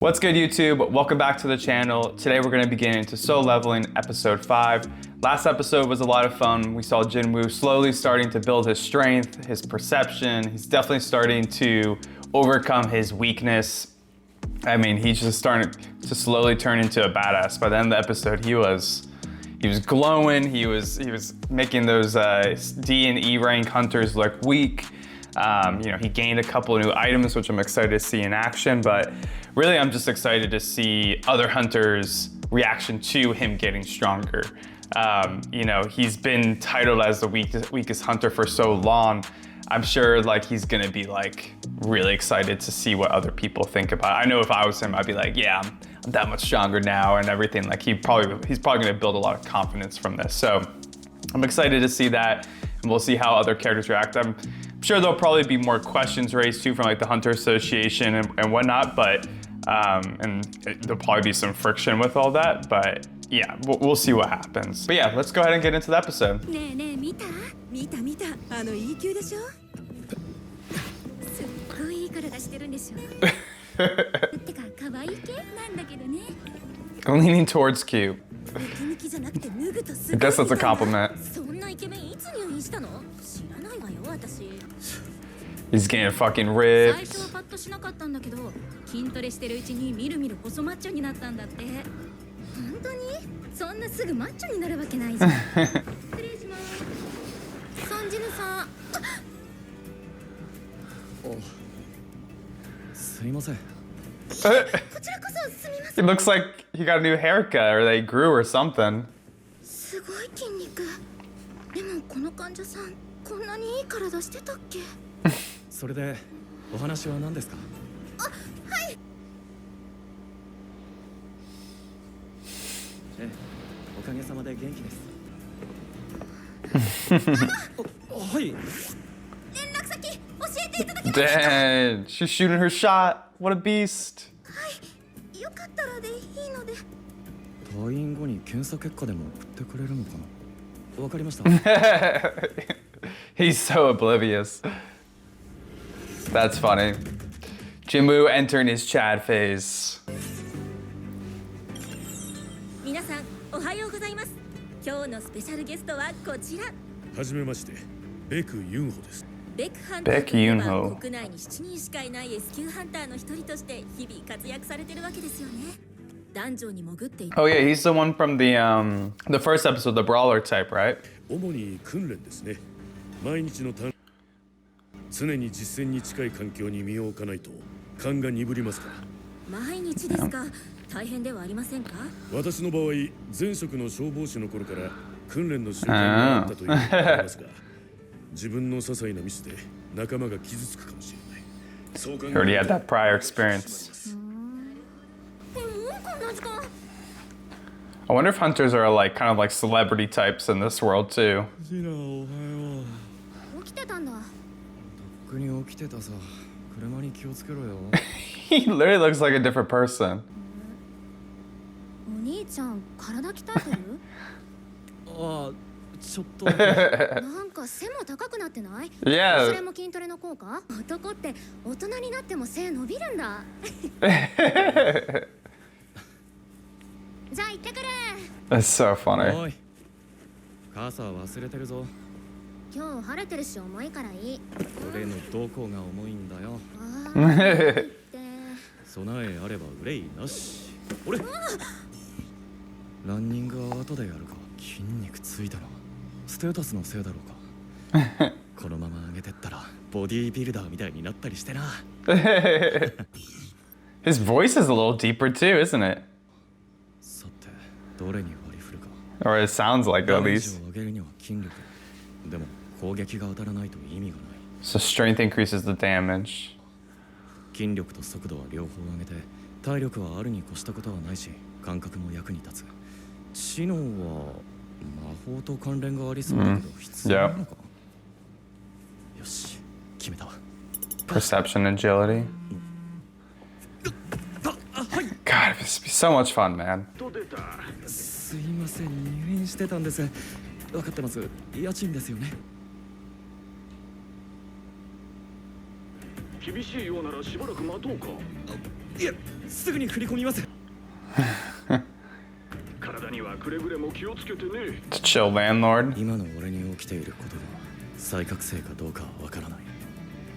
What's good, YouTube? Welcome back to the channel. Today we're going to be getting into Solo Leveling episode 5. Last episode was a lot of fun. We saw JINWOO slowly starting to build his strength, his perception. He's definitely starting to overcome his weakness. I mean, he's just starting to slowly turn into a badass. By the end of the episode, he was glowing. He was making those D and E rank hunters look weak. He gained a couple of new items, which I'm excited to see in action, but really I'm just excited to see other hunters' reaction to him getting stronger. He's been titled as the weakest hunter for so long. I'm sure he's gonna be really excited to see what other people think about it. I know if I was him, I'd be like, yeah, I'm that much stronger now and everything. He's probably gonna build a lot of confidence from this. So I'm excited to see that, and we'll see how other characters react. I'm sure there'll probably be more questions raised too from the Hunter Association and whatnot, but there'll probably be some friction with all that, but yeah, we'll see what happens. But yeah, let's go ahead and get into the episode. I'm leaning towards cute. I guess that's a compliment. He's getting fucking ripped. It looks like he got a new haircut or they grew or something. Dang, she's shooting her shot. What a beast. He's so oblivious. That's funny. JINWOO entering his Chad phase. Baek Yoonho. Oh yeah, he's the one from the first episode, the brawler type, right? He already had that prior experience. I wonder if hunters are kind of celebrity types in this world too. He literally looks like a different person. Yeah. That's so funny. His voice is a little deeper too, isn't it? Or it sounds like it at least. So strength increases the damage. Yeah. Perception, agility. God, this would be so much fun, man. すぐに振り込みます。 It's a chill landlord. 今の俺に起きていることが再覚醒かどうかはわからない。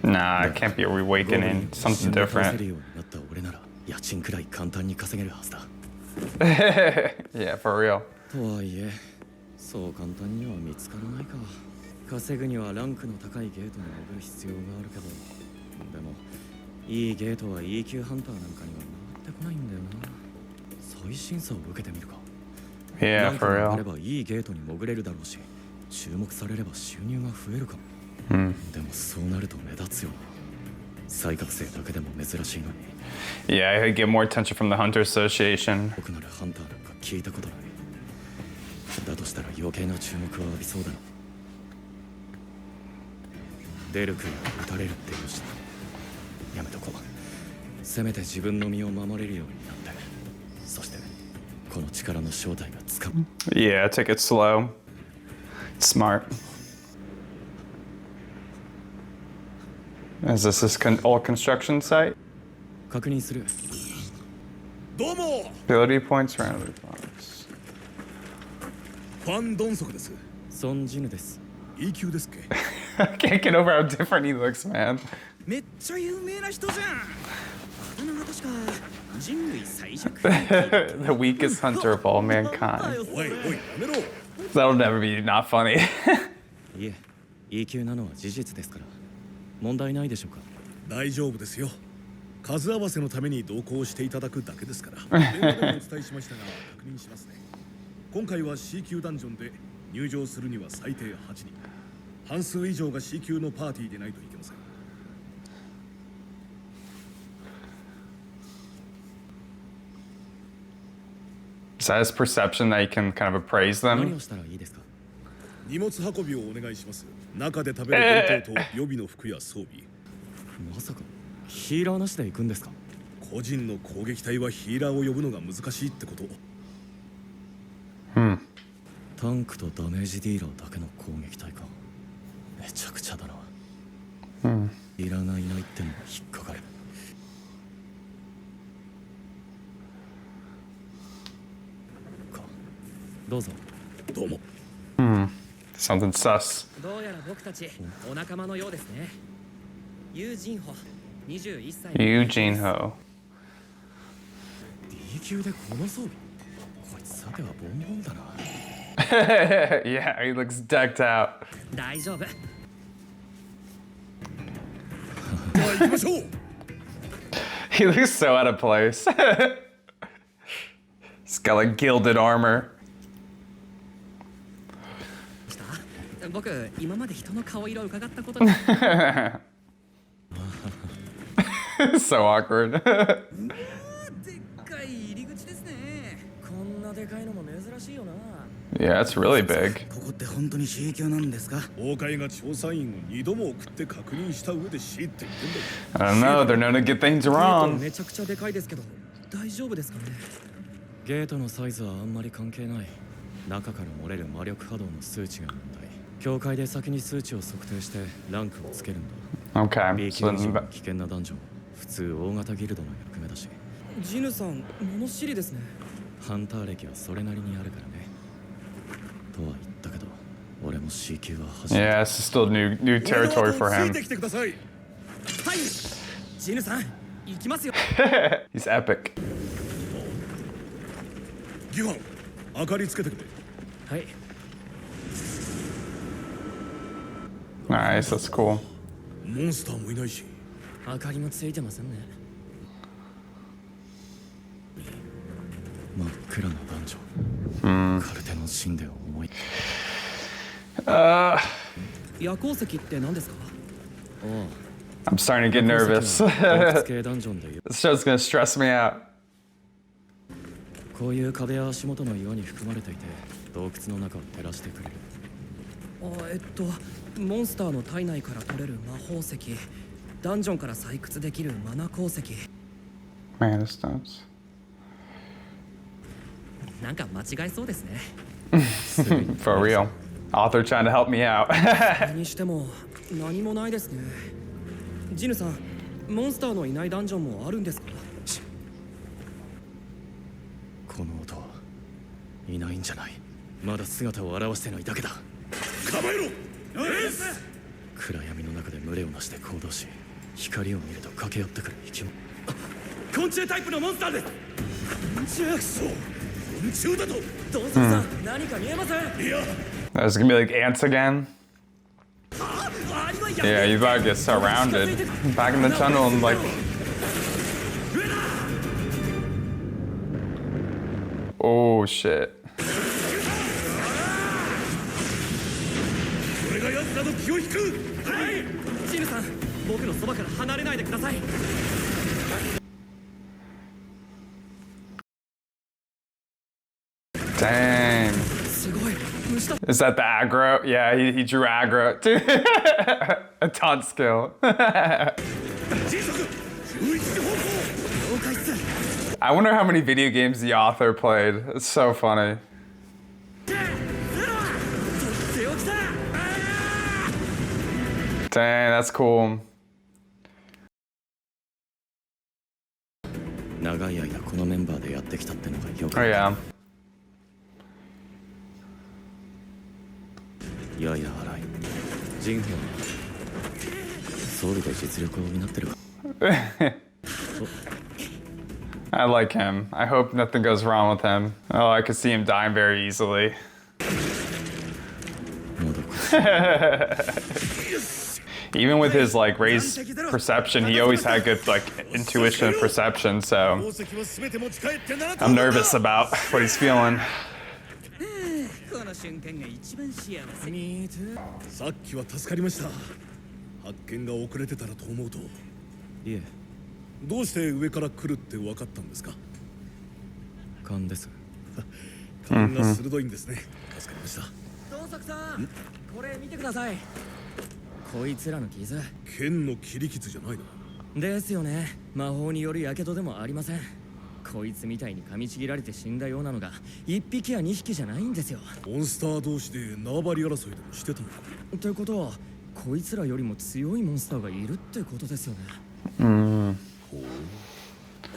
Nah, it can't be a reawakening. Something different. ようになった俺なら家賃くらい簡単に稼げるはずだ。 Yeah, for real. とはいえ、そう簡単には見つからないか。稼ぐにはランクの高いゲートに潜る必要があるけど、でもいいゲートは E 級ハンターなんかには回ってこないんだよな。再審査を受けてみるか。 Yeah, for あ real. ればいいゲートに潜れるだろうし、注目されれば収入が増えるかも。 でもそうなると目立つよな。再覚醒だけでも珍しいのに。 Yeah, he'd get more attention from the Hunter Association. 僕ならハンターなんか聞いたことない。だとしたら余計な注目を浴びそうだな。出る杭は打たれるって言うしな。やめとこう。せめて自分の身を守れるようになって、そしてこの力の正体がつかむ。 Yeah, take it slow. Smart. Is this old construction site? 確認する。 Ability points, random points. ファン・ドンソクです。ソン・ジヌです。 E 級ですっけ。 I can't get over how different he looks, man. めっちゃ有名な人じゃん。あだ名が確か人類最弱。 The weakest hunter of all mankind. おいおいやめろ。 That'll never be not funny. いえ、E 級なのは事実ですから。問題ないでしょうか。大丈夫ですよ。数合わせのために同行していただくだけですから。電話でもお伝えしましたが確認しますね。今回は C 級ダンジョンで入場するには最低8人。半数以上が C 級のパーティーでないといけません。 Is that his perception that he can kind of appraise 何 them? をしたらいいですか。荷物運びをお願いします。中で食べる弁当と予備の服や装備。まさかヒーラーなしで行くんですか。個人の攻撃隊はヒーラーを呼ぶのが難しいってこと。タンクとダメージディーラーだけの攻撃隊か。めちゃくちゃだな。ヒーラーがいないってのが引っかかる。か、どうぞ。どうも。 Something sus. どうやら僕たちお仲間のようですね。ユージンホ、21歳。 Eugene Ho. D 級でこの装備。こいつさてはボンボンだな。Yeah, he looks decked out. 大丈夫。では行きましょう。 He looks so out of place. He's got like gilded armor. 僕今まで人の顔色を伺ったことが。 So awkward. でっかい入り口ですね。こんなでかいのも珍しいよな。 Yeah, it's really big. ここって本当に C 級なんですか？王会が調査員を2度も送って確認した上で C って言ってんだよ。 I don't know, they're known to get things wrong. めちゃくちゃでかいですけど大丈夫ですかね。ゲートのサイズはあんまり関係ない。中から漏れる魔力波動の数値が問題。教会で先に数値を測定してランクをつけるんだ。 Okay, B so 級 then は危険なダンジョン。普通大型ギルドの役目だし。ジヌさん物知りですね。ハンター歴はそれなりにあるからね。とは言ったけど、俺も C 級は初めて。 yeah, this is still new territory for つい him. てきてください。はい。ジヌさん行きますよ。 He's epic. ギファン、明かりつけてくれ。はい。 Nice, that's cool. モンスターもいないし。明かりもついてませんね。真っ暗なダンジョン。カルテの神殿を思い。夜行石って何ですか。おう。 I'm starting to get nervous. 洞窟系ダンジョンで This show's gonna stress me out. こういう壁や足元の岩に含まれていて、洞窟の中を照らしてくれる。モンスターの体内から取れる魔法石、ダンジョンから採掘できるマナ鉱石。 Man, this stones. なんか間違えそうですね。For real. Author trying to help me out. にしても何もないですね。ジヌさん、モンスターのいないダンジョンもあるんですか。この音はいないんじゃない。まだ姿を現してないだけだ。構えろ。暗闇の中で群れをなして行動し、光を見ると駆け寄ってくる生き物。昆虫タイプのモンスターです。昆虫クソ。昆虫だと。どうするさん、何か見えません？いや、 There's gonna be like ants again. ありはや Yeah, he's about to get surrounded. Back in the tunnel and like. Oh shit. 俺が奴らの気を引く。はい。ジヌさん、僕のそばから離れないでください。Dang. すごい、虫だ。 Is that the aggro? Yeah, he drew aggro. Dude. A taunt skill. 迅速11時方向。了解っす。 I wonder how many video games the author played. It's so funny. ゼロはとっておきだ。 Dang, that's cool. 長い間このメンバーでやってきたってのがよく Oh yeah. やや荒い。ジンホはソウルで実力を担ってるか。 I like him. I hope nothing goes wrong with him. Oh, I could see him dying very easily. もどかしい。 Even with his like raised perception, he always had good like intuition and perception. So 宝石は全て持ち帰ってな。 I'm nervous about what he's feeling. この瞬間が一番幸せ。さっきは助かりました。発見が遅れてたらと思うと。いえ、どうして上から来るって分かったんですか？勘です。勘が鋭いんですね。助かりました。ドンソクさん、これ見てください。こいつらの傷剣の切り傷じゃないな。ですよね。魔法による火傷でもありません。こいつみたいに噛みちぎられて死んだようなのが1匹や2匹じゃないんですよ。モンスター同士で縄張り争いでもしてたのか。ということはこいつらよりも強いモンスターがいるってことですよね。ほう。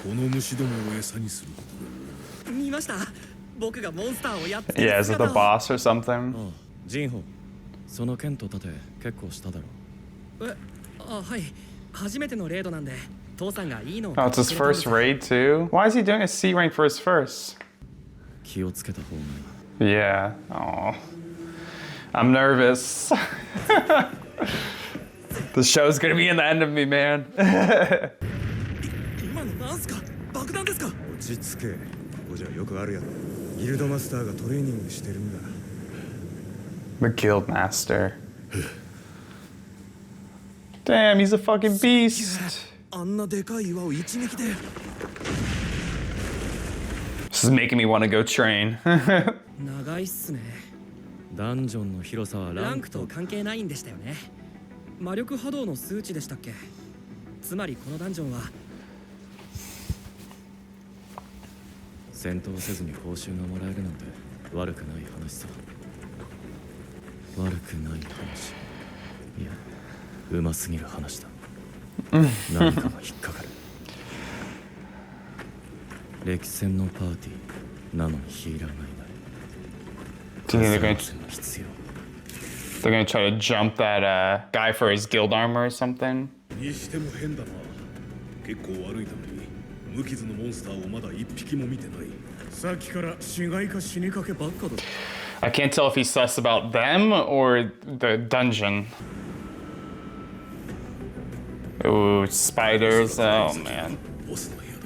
この虫どもを餌にすることで。見ました。僕がモンスターをやっつけ Yeah, る is it the 姿を。 boss or something? ああ、ジンホ、その剣と盾結構しただろ。はい。初めてのレードなんで父さんがいいのを Oh, it's his first raid too? Why is he doing a C rank for his first? 気をつけた方がいい。 Yeah. Oh. I'm nervous. The show's gonna be in the end of me, man. 今のなんすか？爆弾ですか？落ち着け。ここじゃよくあるやろ。ギルドマスターがトレーニングしてるんだ。 The guild master. Damn, he's a fucking beast. あんなでかい岩を一撃で。 This is making me want to go train. 長いっすね。ダンジョンの広さはランクランクとと関係ないんでしたよね。魔力波動の数値でしたっけ？つまりこのダンジョンは戦闘せずに報酬がもらえるなんて悪くない話さ。悪くない話。いや、うますぎる話だ。何かが引っかかる。歴戦のパーティーなのにヒーラーがいない。 Do you think が必要。 they're gonna try to jump that guy for his guild armor or something? にしても変だな。結構悪いために無傷のモンスターをまだ一匹も見てない。さっきから死骸か死にかけばっかだ。 I can't tell if he's sus about them or the dungeon. Ooh, spiders. Oh man. ボスの部屋だ。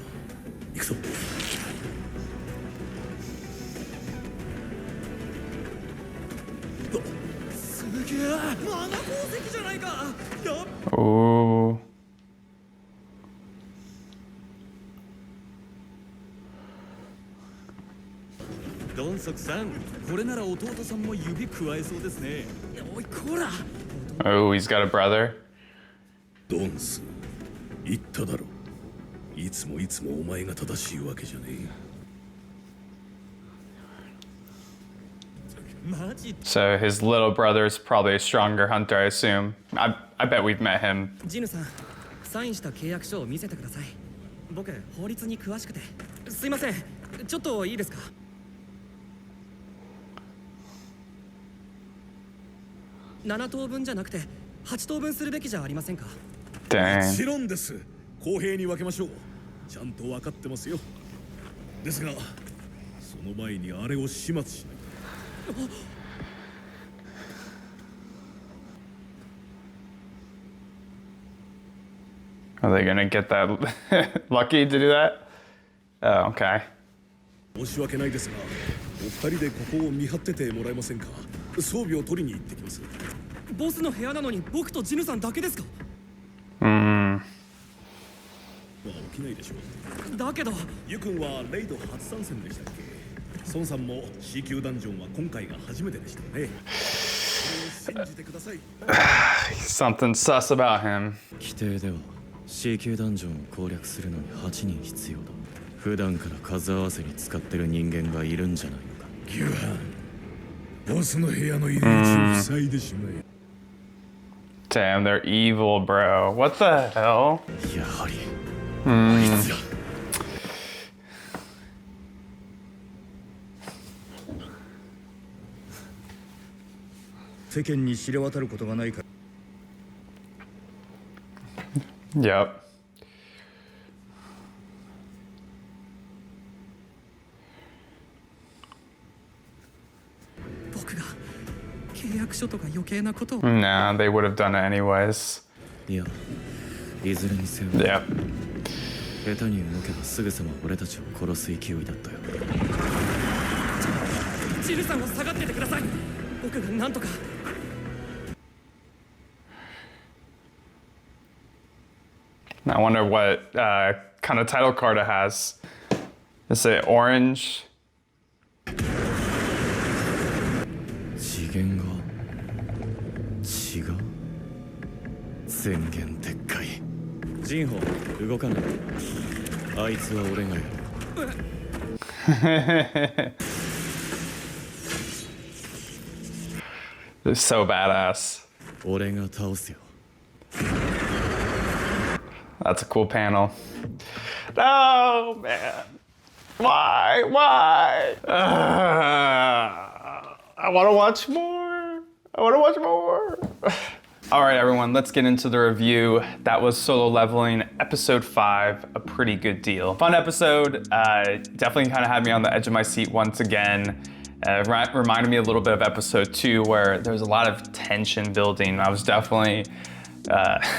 行くぞ。すげえ。マナ宝石じゃないか。やっ Ooh. ドンソクさん、これなら弟さんも指加えそうですね。おいこら。 Oh, he's got a brother. ドンス、言っただろ。いつもお前が正しいわけじゃねえ。 マジ So his little brother is probably a stronger hunter, I assume. I bet we've met him. ジヌさん、サインした契約書を見せてください。僕法律に詳しくて。すいません。ちょっといいですか。7等分じゃなくて8等分するべきじゃありませんか。も Dang. ちろんです。公平に分けましょう。ちゃんと分かってますよ。ですが、その前にあれを始末しないと。 Are they gonna get that lucky to do that? Oh, okay. 申し訳ないですが、お二人でここを見張っててもらえませんか。装備を取りに行ってきます。ボスの部屋なのに僕とジヌさんだけですか。Hmm. まあ起きないでしょう。だけどユ君はレイド初参戦でしたっけ。孫さんも C 級ダンジョンは今回が初めてでしたよね。信じてください。Something sus about him. 規定では C 級ダンジョンを攻略するのに8人必要だ。普段から数合わせに使ってる人間がいるんじゃないのか。ギュハン、ボスの部屋の入り口を塞いでしまえ。 Damn, they're evil, bro. What the hell? やはりあいつら。世間に知れ渡ることがないから。 Yep. 僕が契約書とか余計なことを。 Nah, they would have done it anyways. いや、いずれにせよ Yep. 下手に動けばすぐさま俺たちを殺す勢いだったよ。ジヌさんは下がっててください。僕がなんとか。 I wonder what kind of title card it has. Is it orange? 次元が違う。宣言撤回。ジンホ動かない。あいつは俺がやる。It's so badass. 俺が倒すよ。 That's a cool panel. No, man. Why? Why? I want to watch more. I want to watch more. All right, everyone, let's get into the review. That was Solo Leveling, episode 5, a pretty good deal. Fun episode, definitely kind of had me on the edge of my seat once again. Reminded me a little bit of episode 2 where there was a lot of tension building. I was definitely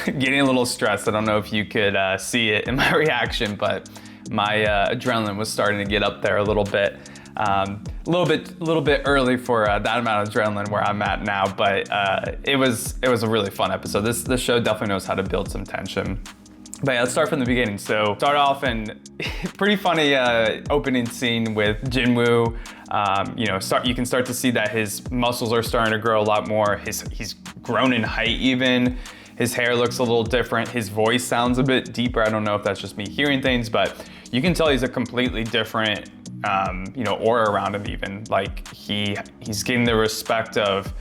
getting a little stressed. I don't know if you could see it in my reaction, but my adrenaline was starting to get up there a little bit. A little bit early for that amount of adrenaline where I'm at now, but it was a really fun episode. This show definitely knows how to build some tension. But yeah, let's start from the beginning. So start off in pretty funny opening scene with JINWOO. You can start to see that his muscles are starting to grow a lot more. He's grown in height even. His hair looks a little different. His voice sounds a bit deeper. I don't know if that's just me hearing things, but you can tell he's a completely different aura around him even. Like he's getting the respect of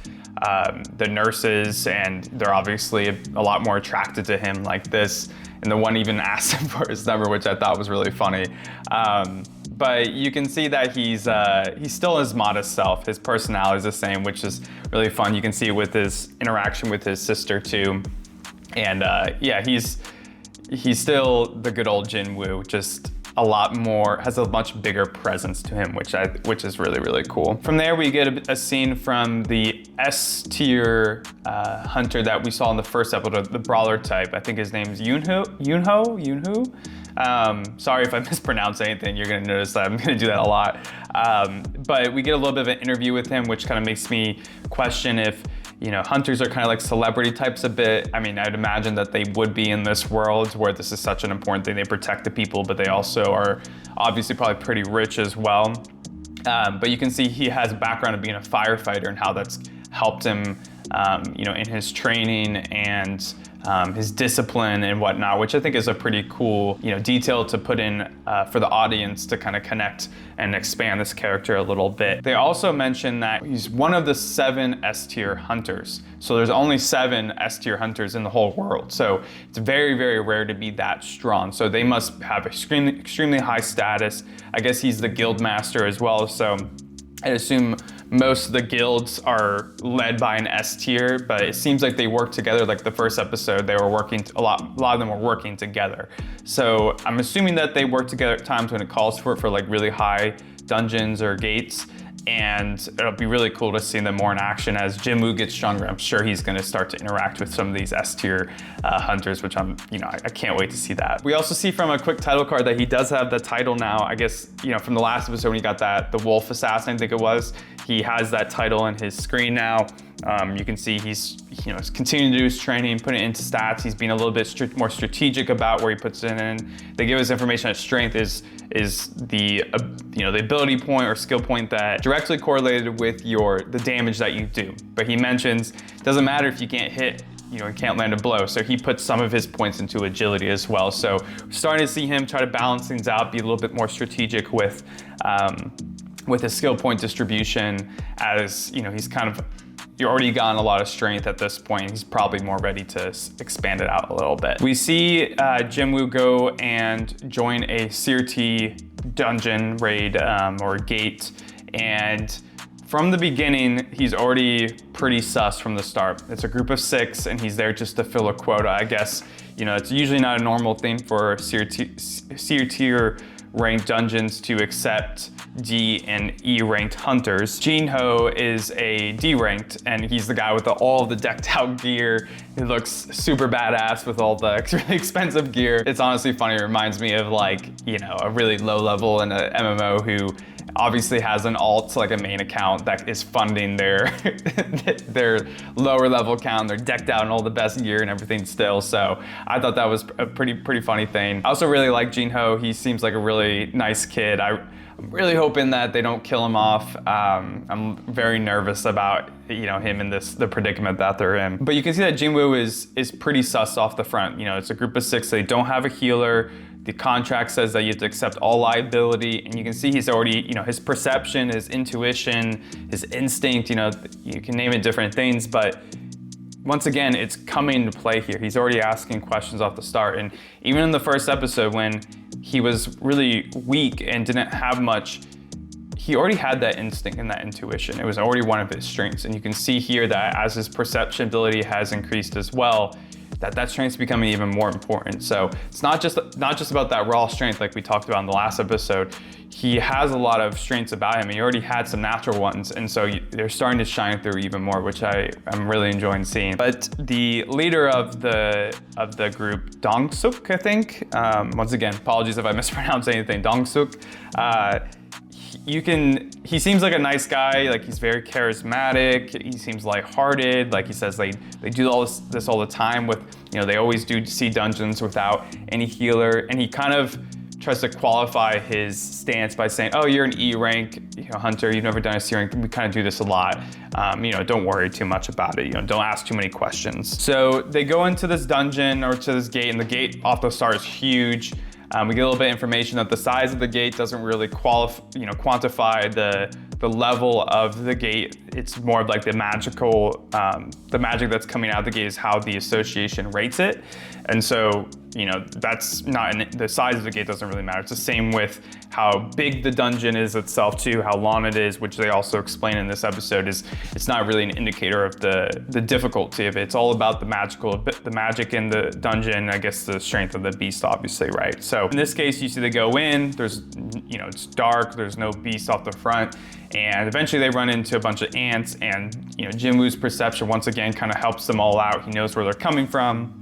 the nurses, and they're obviously a lot more attracted to him like this. And the one even asked him for his number, which I thought was really funny. But you can see that he's still his modest self. His personality is the same, which is really fun. You can see with his interaction with his sister too. And yeah, he's still the good old JINWOO, just a lot more, has a much bigger presence to him, which is really, really cool. From there, we get a scene from the S tier hunter that we saw in the first episode, the brawler type. I think his name's Yunho. Sorry if I mispronounce anything. You're gonna notice that I'm gonna do that a lot. But we get a little bit of an interview with him, which kind of makes me question if, hunters are kind of like celebrity types a bit. I mean, I'd imagine that they would be in this world where this is such an important thing. They protect the people, but they also are obviously probably pretty rich as well. But you can see he has a background of being a firefighter and how that's helped him, in his training and his discipline and whatnot, which I think is a pretty cool, detail to put in for the audience to kind of connect and expand this character a little bit. They also mention that he's one of the 7 S-tier hunters. So there's only 7 S-tier hunters in the whole world. So it's very, very rare to be that strong. So they must have extremely high status. I guess he's the guild master as well. So I assume most of the guilds are led by an S tier, but it seems like they work together. Like the first episode, they were working, a lot of them were working together. So I'm assuming that they work together at times when it calls for like really high dungeons or gates. And it'll be really cool to see them more in action as JINWOO gets stronger. I'm sure he's going to start to interact with some of these S tier hunters, which I can't wait to see that. We also see from a quick title card that he does have the title now. I guess, from the last episode when he got the wolf assassin, I think it was, he has that title in his screen now. You can see he's continuing to do his training, putting it into stats. He's being a little bit more strategic about where he puts it in. They give us information that strength is the the ability point or skill point that directly correlated with the damage that you do. But he mentions it doesn't matter if you can't hit, you can't land a blow. So he puts some of his points into agility as well. So we're starting to see him try to balance things out, be a little bit more strategic with his skill point distribution, as he's kind of already gotten a lot of strength at this point. He's probably more ready to expand it out a little bit. We see JINWOO go and join a CRT dungeon raid or gate, and from the beginning, he's already pretty sus from the start. It's a group of 6, and he's there just to fill a quota. I guess, it's usually not a normal thing for CRT ranked dungeons to accept D and E ranked hunters. JINWOO is a D ranked, and he's the guy with all the decked out gear. He looks super badass with all the really expensive gear. It's honestly funny. It reminds me of a really low level in a MMO who obviously has an alt, like a main account that is funding their lower level account. They're decked out in all the best gear and everything still. So I thought that was a pretty funny thing. I also really like JINWOO. He seems like a really nice kid. I'm really hoping that they don't kill him off. I'm very nervous about him in the predicament that they're in. But you can see that JINWOO is pretty sus off the front. It's a group of 6. They don't have a healer. The contract says that you have to accept all liability, and you can see he's already, his perception, his intuition, his instinct, you can name it different things, but once again, it's coming into play here. He's already asking questions off the start, and even in the first episode when he was really weak and didn't have much, he already had that instinct and that intuition. It was already one of his strengths, and you can see here that as his perception ability has increased as well, that strength's becoming even more important. So it's not just about that raw strength like we talked about in the last episode. He has a lot of strengths about him. He already had some natural ones, and so they're starting to shine through even more, which I'm really enjoying seeing. But the leader of the group, Dong-suk, I think. Once again, apologies if I mispronounce anything. Dong-suk. He seems like a nice guy. Like, he's very charismatic. He seems lighthearted. Like he says, they do all this all the time with, they always do see dungeons without any healer. And he kind of tries to qualify his stance by saying, oh, you're an E rank hunter. You've never done a C rank. We kind of do this a lot. Don't worry too much about it. Don't ask too many questions. So they go into this dungeon or to this gate, and the gate off the start is huge. We get a little bit of information that the size of the gate doesn't really quantify the level of the gate. It's more of like the magic that's coming out of the gate is how the association rates it. And so, that's not, the size of the gate doesn't really matter. It's the same with how big the dungeon is itself too, how long it is, which they also explain in this episode it's not really an indicator of the difficulty of it. It's all about the magic in the dungeon, I guess the strength of the beast, obviously, right? So in this case, you see they go in, there's, it's dark, there's no beast off the front, and eventually they run into a bunch of ants, and JINWOO's perception once again kind of helps them all out. He knows where they're coming from.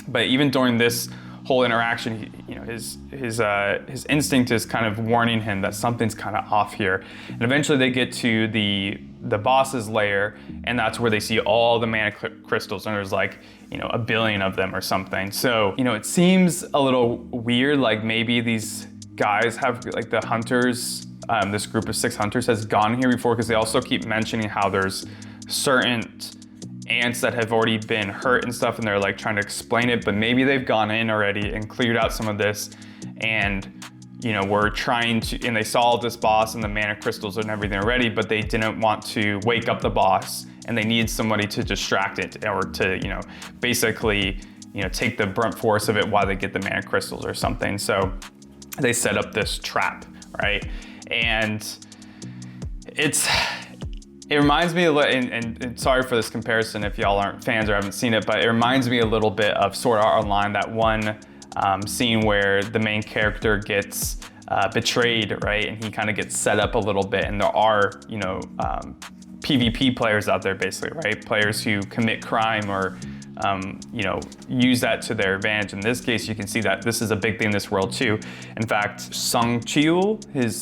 But even during this whole interaction, his instinct is kind of warning him that something's kind of off here. And eventually they get to the boss's lair, and that's where they see all the mana crystals, and there's like, 1 billion of them or something. So, it seems a little weird, like maybe these guys have, like the hunters, this group of 6 hunters has gone here before, because they also keep mentioning how there's certain ants that have already been hurt and stuff, and they're like trying to explain it, but maybe they've gone in already and cleared out some of this, and you know, we're trying to, and they saw this boss and the mana crystals and everything already, but they didn't want to wake up the boss, and they need somebody to distract it, or to, you know, basically, you know, take the brunt force of it while they get the mana crystals or something. So they set up this trap, right? And it reminds me a little, and sorry for this comparison if y'all aren't fans or haven't seen it, but it reminds me a little bit of Sword Art Online, that one scene where the main character gets betrayed, right? And he kind of gets set up a little bit, and there are, you know, PvP players out there basically, right? Players who commit crime or, you know, use that to their advantage. In this case, you can see that this is a big thing in this world too. In fact, Sung Chiul,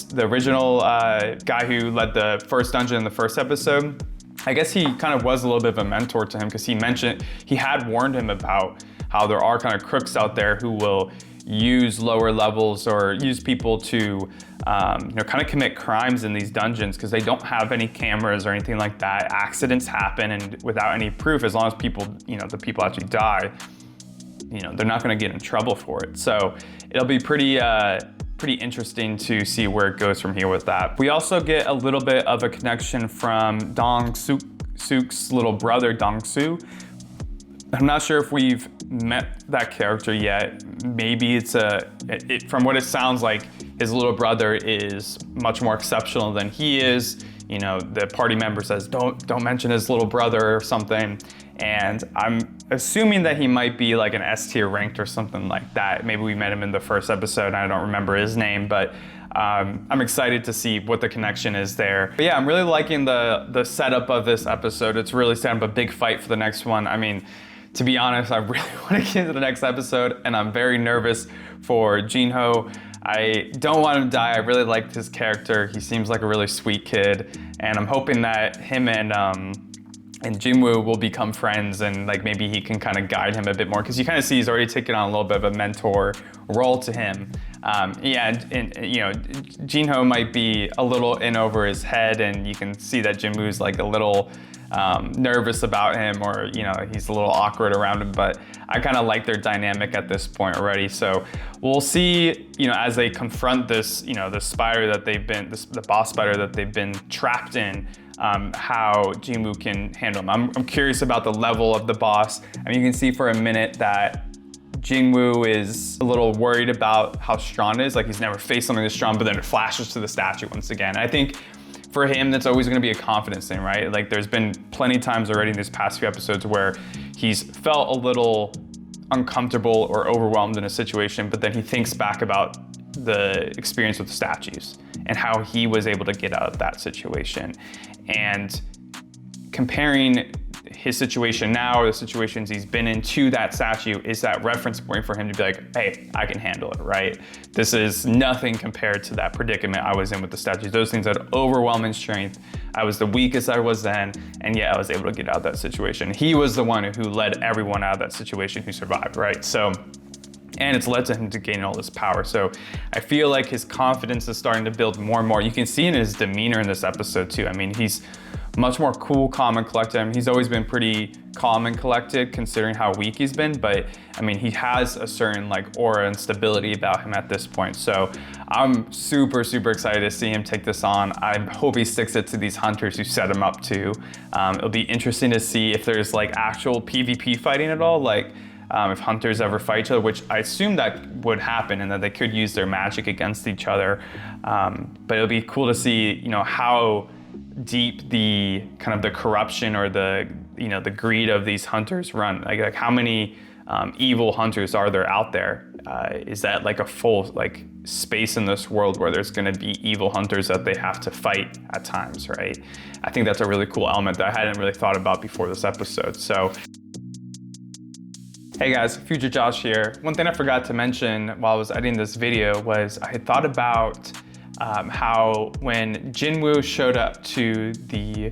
the original guy who led the first dungeon in the first episode, I guess he kind of was a little bit of a mentor to him, because he mentioned, he had warned him about how there are kind of crooks out there who will use lower levels or use people to, you know, kind of commit crimes in these dungeons, because they don't have any cameras or anything like that. Accidents happen, and without any proof, as long as people, you know, the people actually die, you know, they're not going to get in trouble for it. So it'll be pretty interesting to see where it goes from here with that. We also get a little bit of a connection from Dong Suk's little brother, Dong Su. I'm not sure if we've met that character yet. Maybe it's from what it sounds like, his little brother is much more exceptional than he is. You know, the party member says, don't mention his little brother or something. And I'm assuming that he might be like an S tier ranked or something like that. Maybe we met him in the first episode and I don't remember his name, but I'm excited to see what the connection is there. But yeah, I'm really liking the setup of this episode. It's really setting up a big fight for the next one. I mean, to be honest, I really want to get into the next episode, and I'm very nervous for Jinwoo. I don't want him to die. I really liked his character. He seems like a really sweet kid, and I'm hoping that him and JINWOO will become friends, and like maybe he can kind of guide him a bit more, because you kind of see he's already taken on a little bit of a mentor role to him. Yeah, and you know, Jinwoo might be a little in over his head, and you can see that JINWOO's like a little nervous about him, or you know, he's a little awkward around him, but I kind of like their dynamic at this point already. So we'll see, you know, as they confront this, you know, the spider that they've been, the boss spider that they've been trapped in, how JINWOO can handle him. I'm curious about the level of the boss. I mean, you can see for a minute that JINWOO is a little worried about how strong it is. Like, he's never faced something this strong, but then it flashes to the statue once again. I think for him, that's always gonna be a confidence thing, right? Like, there's been plenty of times already in these past few episodes where he's felt a little uncomfortable or overwhelmed in a situation, but then he thinks back about the experience with the statues and how he was able to get out of that situation. And comparing his situation now, or the situations he's been in, to that statue is that reference point for him to be like, hey, I can handle it, right? This is nothing compared to that predicament I was in with the statues. Those things had overwhelming strength. I was the weakest I was then, and yet I was able to get out of that situation. He was the one who led everyone out of that situation who survived, right? So, and it's led to him to gain all this power. So I feel like his confidence is starting to build more and more. You can see in his demeanor in this episode too. I mean, he's much more cool, calm, and collected. I mean, he's always been pretty calm and collected considering how weak he's been, but I mean, he has a certain like aura and stability about him at this point. So I'm super, super excited to see him take this on. I hope he sticks it to these hunters who set him up to. It'll be interesting to see if there's like actual PvP fighting at all, like if hunters ever fight each other, which I assume that would happen and that they could use their magic against each other. But it'll be cool to see, you know, how deep the kind of the corruption or the, you know, the greed of these hunters run. Like how many evil hunters are there out there? Is that like a full like space in this world where there's going to be evil hunters that they have to fight at times, right? I think that's a really cool element that I hadn't really thought about before this episode. So hey guys, Future Josh here. One thing I forgot to mention while I was editing this video was I had thought about how when JINWOO showed up to the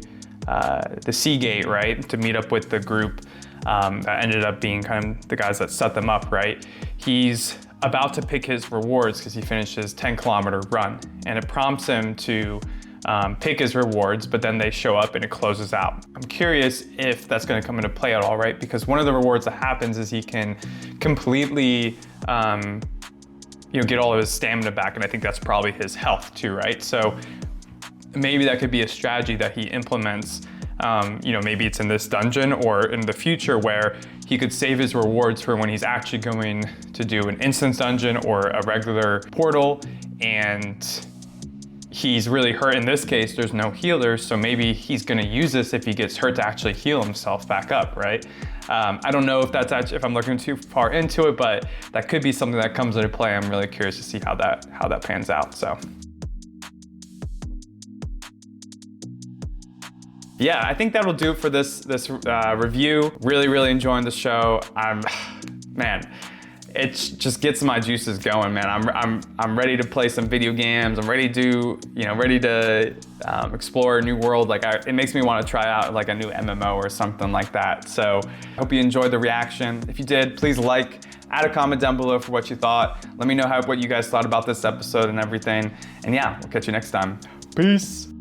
Sea Gate, right, to meet up with the group that ended up being kind of the guys that set them up, right, he's about to pick his rewards because he finished his 10-kilometer run, and it prompts him to pick his rewards, but then they show up and it closes out. I'm curious if that's going to come into play at all, right? Because one of the rewards that happens is he can completely get all of his stamina back, and I think that's probably his health too, right? So maybe that could be a strategy that he implements. Maybe it's in this dungeon or in the future where he could save his rewards for when he's actually going to do an instance dungeon or a regular portal, and he's really hurt. In this case, there's no healers, so maybe he's gonna use this if he gets hurt to actually heal himself back up, right? I don't know if that's actually, if I'm looking too far into it, but that could be something that comes into play. I'm really curious to see how that pans out, so. Yeah, I think that'll do it for this review. Really enjoying the show. Man, it just gets my juices going, man. I'm ready to play some video games. I'm ready to explore a new world. It makes me want to try out like a new MMO or something like that. So I hope you enjoyed the reaction. If you did, please add a comment down below for what you thought. Let me know what you guys thought about this episode and everything. And yeah, we'll catch you next time. Peace.